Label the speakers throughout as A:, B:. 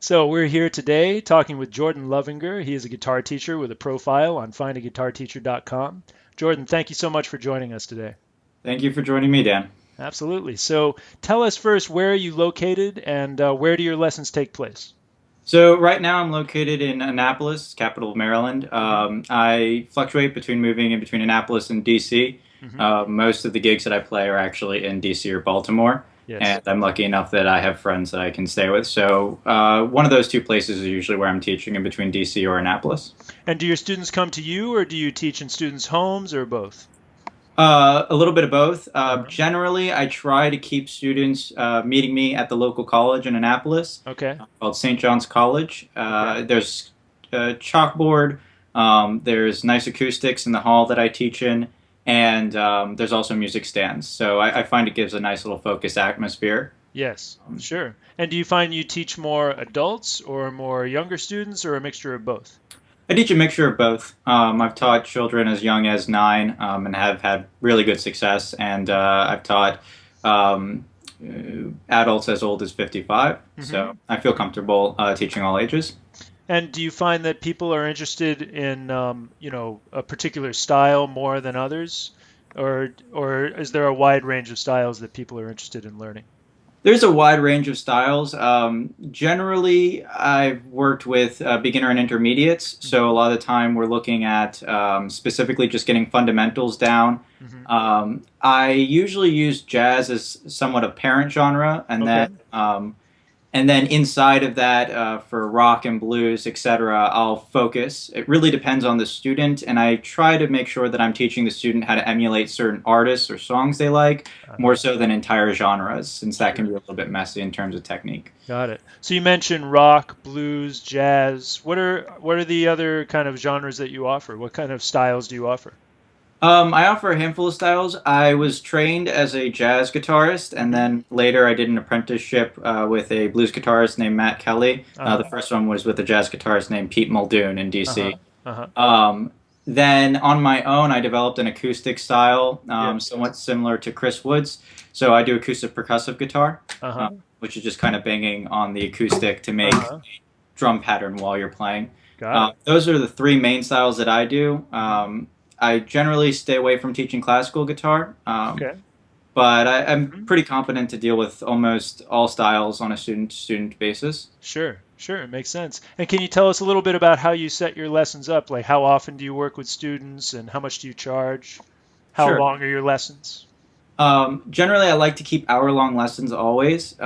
A: So we're here today talking with Jordan Lovinger. He is a guitar teacher with a profile on findaguitarteacher.com. Jordan, thank you so much for joining us today.
B: Thank you for joining me, Dan.
A: Absolutely. So tell us first, where are you located and where do your lessons take place?
B: So right now I'm located in Annapolis, capital of Maryland.
A: Hmm.
B: I fluctuate between moving in between Annapolis and DC.
A: Hmm.
B: Most of the gigs that I play are actually in DC or Baltimore,
A: Yes.
B: and I'm lucky enough that I have friends that I can stay with. So one of those two places is usually where I'm teaching, in between DC or Annapolis.
A: And do your students come to you or do you teach in students' homes or both?
B: A little bit of both.
A: Uh-huh.
B: Generally, I try to keep students meeting me at the local college in Annapolis
A: Okay.
B: called St. John's College.
A: Okay.
B: There's a chalkboard, there's nice acoustics in the hall that I teach in, and there's also music stands. So I find it gives a nice little focused atmosphere.
A: Yes,
B: Um,
A: sure. And do you find you teach more adults or more younger students or a mixture of both?
B: I teach a mixture of both. I've taught children as young as 9 and have had really good success, and I've taught adults as old as 55.
A: Hmm.
B: So I feel comfortable teaching all ages.
A: And do you find that people are interested in, a particular style more than others, or is there a wide range of styles that people are interested in learning?
B: There's a wide range of styles. Generally, I've worked with beginner and intermediates,
A: Hmm.
B: so a lot of the time we're looking at specifically just getting fundamentals down.
A: Hmm.
B: I usually use jazz as somewhat a parent genre,
A: Okay.
B: and then inside of that, for rock and blues, etc., I'll focus. It really depends on the student, and I try to make sure that I'm teaching the student how to emulate certain artists or songs they like,
A: Uh-huh.
B: more so than entire genres, since that can
A: Sure.
B: be a little bit messy in terms of technique.
A: Got it. So you mentioned rock, blues, jazz. What are the other kind of genres that you offer? What kind of styles do you offer?
B: I offer a handful of styles. I was trained as a jazz guitarist, and
A: Hmm.
B: then later I did an apprenticeship with a blues guitarist named Matt Kelly. The
A: Uh-huh.
B: first one was with a jazz guitarist named Pete Muldoon in
A: Uh-huh.
B: DC.
A: Uh-huh.
B: Um, then on my own, I developed an acoustic style,
A: Yes.
B: somewhat similar to Chris Wood's. So I do acoustic percussive guitar, uh,
A: Uh-huh.
B: which is just kind of banging on the acoustic to make
A: Uh-huh.
B: drum pattern while you're playing.
A: Got it.
B: Those are the three main styles that I do.
A: Hmm.
B: I generally stay away from teaching classical guitar,
A: Okay.
B: but I'm
A: Hmm.
B: pretty competent to deal with almost all styles on a student-to-student basis.
A: Sure, sure, it makes sense. And can you tell us a little bit about how you set your lessons up? Like how often do you work with students and how much do you charge? How
B: Sure.
A: long are your lessons?
B: Generally, I like to keep hour-long lessons always.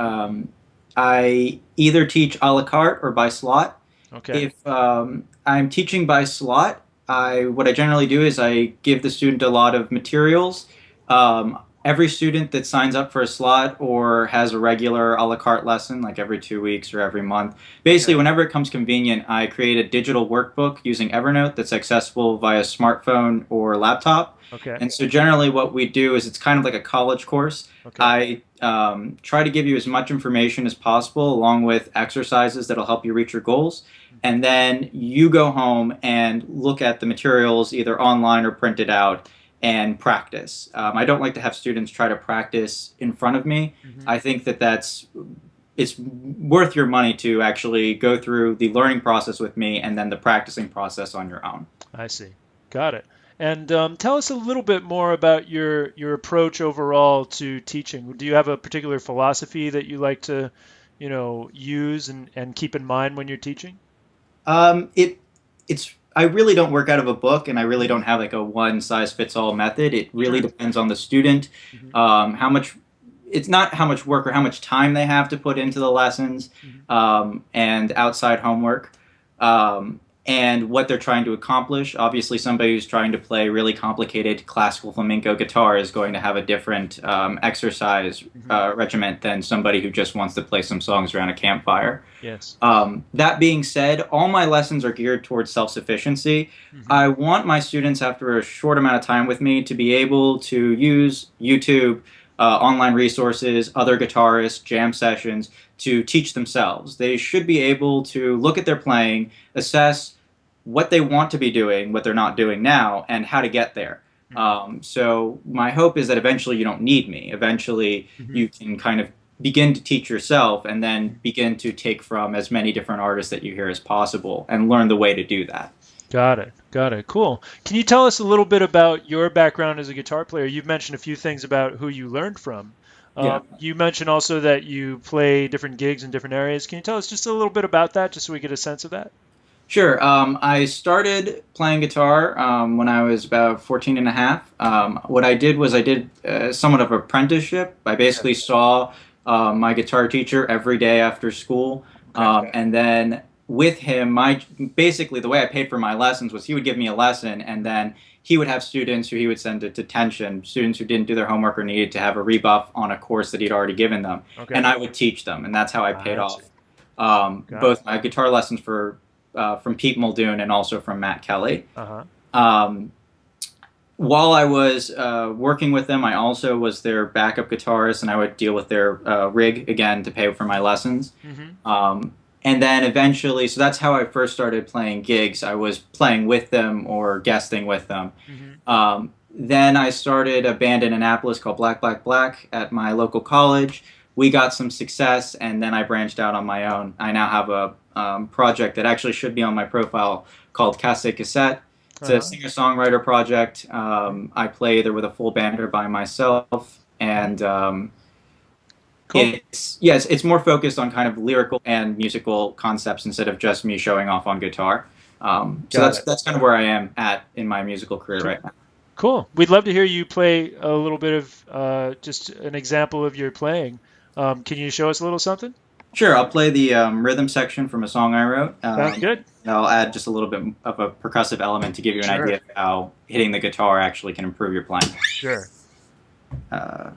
B: I either teach a la carte or by slot.
A: Okay.
B: If I'm teaching by slot, what I generally do is I give the student a lot of materials. Every student that signs up for a slot or has a regular a la carte lesson, like every 2 weeks or every month, basically
A: Yeah.
B: whenever it comes convenient, I create a digital workbook using Evernote that's accessible via smartphone or laptop.
A: Okay.
B: And so generally what we do is it's kind of like a college course.
A: Okay.
B: I try to give you as much information as possible along with exercises that'll help you reach your goals.
A: Hmm.
B: And then you go home and look at the materials either online or printed out and practice. I don't like to have students try to practice in front of me.
A: Hmm.
B: I think that it's worth your money to actually go through the learning process with me and then the practicing process on your own.
A: I see. Got it. And tell us a little bit more about your approach overall to teaching. Do you have a particular philosophy that you like to, use and keep in mind when you're teaching?
B: It it's I really don't work out of a book, and I really
A: Hmm.
B: don't have like a one size fits all method. It really
A: Sure.
B: depends on the student,
A: Hmm.
B: how much. It's not how much work or how much time they have to put into the lessons,
A: Hmm.
B: and outside homework, um, and what they're trying to accomplish. Obviously, somebody who's trying to play really complicated classical flamenco guitar is going to have a different exercise
A: Hmm.
B: regiment than somebody who just wants to play some songs around a campfire.
A: Yes.
B: That being said, all my lessons are geared towards self sufficiency.
A: Hmm.
B: I want my students, after a short amount of time with me, to be able to use YouTube, online resources, other guitarists, jam sessions to teach themselves. They should be able to look at their playing, assess what they want to be doing, what they're not doing now, and how to get there.
A: Hmm.
B: So my hope is that eventually you don't need me. Eventually
A: Hmm.
B: you can kind of begin to teach yourself and then begin to take from as many different artists that you hear as possible and learn the way to do that.
A: Got it. Got it. Cool. Can you tell us a little bit about your background as a guitar player? You've mentioned a few things about who you learned from.
B: Yeah.
A: You mentioned also that you play different gigs in different areas. Can you tell us just a little bit about that, just so we get a sense of that?
B: Sure. I started playing guitar when I was about 14 and a half. What I did was I did somewhat of apprenticeship. I
A: Yeah.
B: basically saw my guitar teacher every day after school.
A: Okay.
B: And then with him, basically the way I paid for my lessons was he would give me a lesson and then he would have students who he would send to detention, students who didn't do their homework or needed to have a rebuff on a course that he'd already given them.
A: Okay.
B: And I would teach them. And that's how I paid
A: I see.
B: off
A: Got it.
B: both my guitar lessons from Pete Muldoon and also from Matt Kelly.
A: Uh-huh.
B: Um, while I was working with them, I also was their backup guitarist, and I would deal with their rig again to pay for my lessons.
A: Mm-hmm.
B: And then eventually, so that's how I first started playing gigs. I was playing with them or guesting with them.
A: Mm-hmm.
B: Then I started a band in Annapolis called Black Black Black at my local college. We got some success, and then I branched out on my own. I now have a project that actually should be on my profile called Cassette Cassette. It's a
A: Uh-huh.
B: singer-songwriter project. I play either with a full band or by myself, and
A: Cool.
B: it's more focused on kind of lyrical and musical concepts instead of just me showing off on guitar. So
A: Got
B: that's
A: it.
B: that's kind of where I am at in my musical career
A: Cool.
B: right now.
A: Cool. We'd love to hear you play a little bit of just an example of your playing. Can you show us a little something?
B: Sure, I'll play the rhythm section from a song I wrote.
A: Sounds good.
B: I'll add just a little bit of a percussive element to give you an idea
A: Sure.
B: of how hitting the guitar actually can improve your playing.
A: Sure.
B: Uh,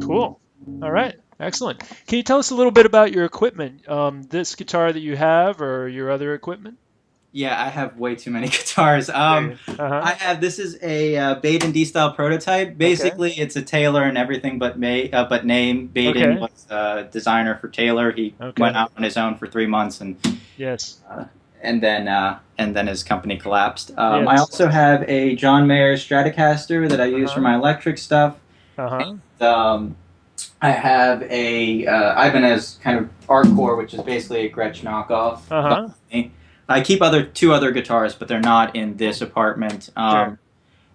A: Cool. All right. Excellent. Can you tell us a little bit about your equipment? This guitar that you have, or your other equipment?
B: yeah, I have way too many guitars.
A: There you. Uh-huh.
B: This is a Baden D style prototype.
A: Okay.
B: Basically, it's a Taylor and everything but name. Baden
A: Okay.
B: was a designer for Taylor. He
A: Okay.
B: went out on his own for 3 months
A: Yes.
B: uh, and then his company collapsed. I
A: Yes.
B: also have a John Mayer Stratocaster that I use for
A: Uh-huh.
B: my electric stuff.
A: Uh-huh.
B: Um, I have a Ibanez kind of Artcore, which is basically a Gretsch knockoff.
A: Uh-huh.
B: I keep two other guitars, but they're not in this apartment.
A: Sure.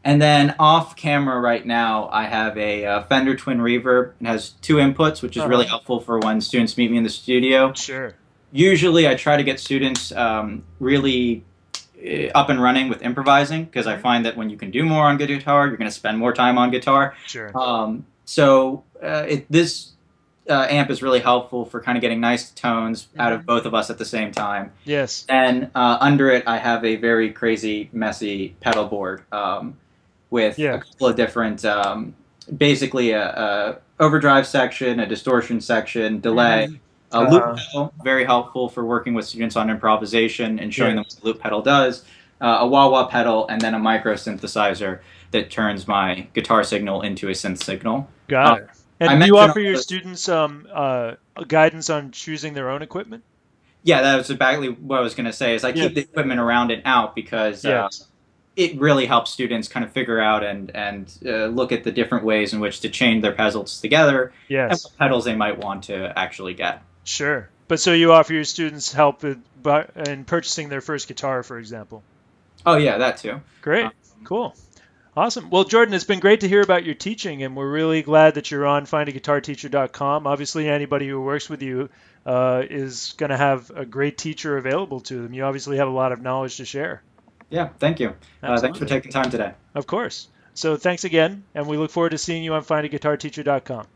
B: And then off camera right now, I have a Fender Twin Reverb. It has two inputs, which is really
A: Uh-huh.
B: helpful for when students meet me in the studio.
A: Sure.
B: Usually, I try to get students really up and running with improvising because I
A: Mhm.
B: find that when you can do more on guitar, you're going to spend more time on guitar.
A: Sure.
B: This amp is really helpful for kind of getting nice tones out of
A: Mhm.
B: both of us at the same time.
A: Yes.
B: And under it, I have a very crazy, messy pedal board with a
A: Yeah.
B: couple of different, basically a overdrive section, a distortion section, delay,
A: Mhm.
B: a loop
A: Uh-huh.
B: pedal, very helpful for working with students on improvisation and showing them
A: Yes.
B: what the loop pedal does, a wah-wah pedal, and then a micro synthesizer that turns my guitar signal into a synth signal.
A: Got it.
B: I
A: And do you
B: mentioned
A: offer your students guidance on choosing their own equipment?
B: Yeah, that was exactly what I was going to say. Is I
A: Yeah.
B: keep the equipment around and out because
A: Yes.
B: it really helps students kind of figure out and look at the different ways in which to chain their pedals together and
A: Yes.
B: what pedals they might want to actually get.
A: Sure. But so you offer your students help in purchasing their first guitar, for example.
B: Oh yeah, that too.
A: Great. Cool. Awesome. Well, Jordan, it's been great to hear about your teaching, and we're really glad that you're on findaguitarteacher.com. Obviously, anybody who works with you is going to have a great teacher available to them. You obviously have a lot of knowledge to share.
B: Yeah, thank you. Thanks for
A: Absolutely.
B: taking time today.
A: Of course. So thanks again, and we look forward to seeing you on findaguitarteacher.com.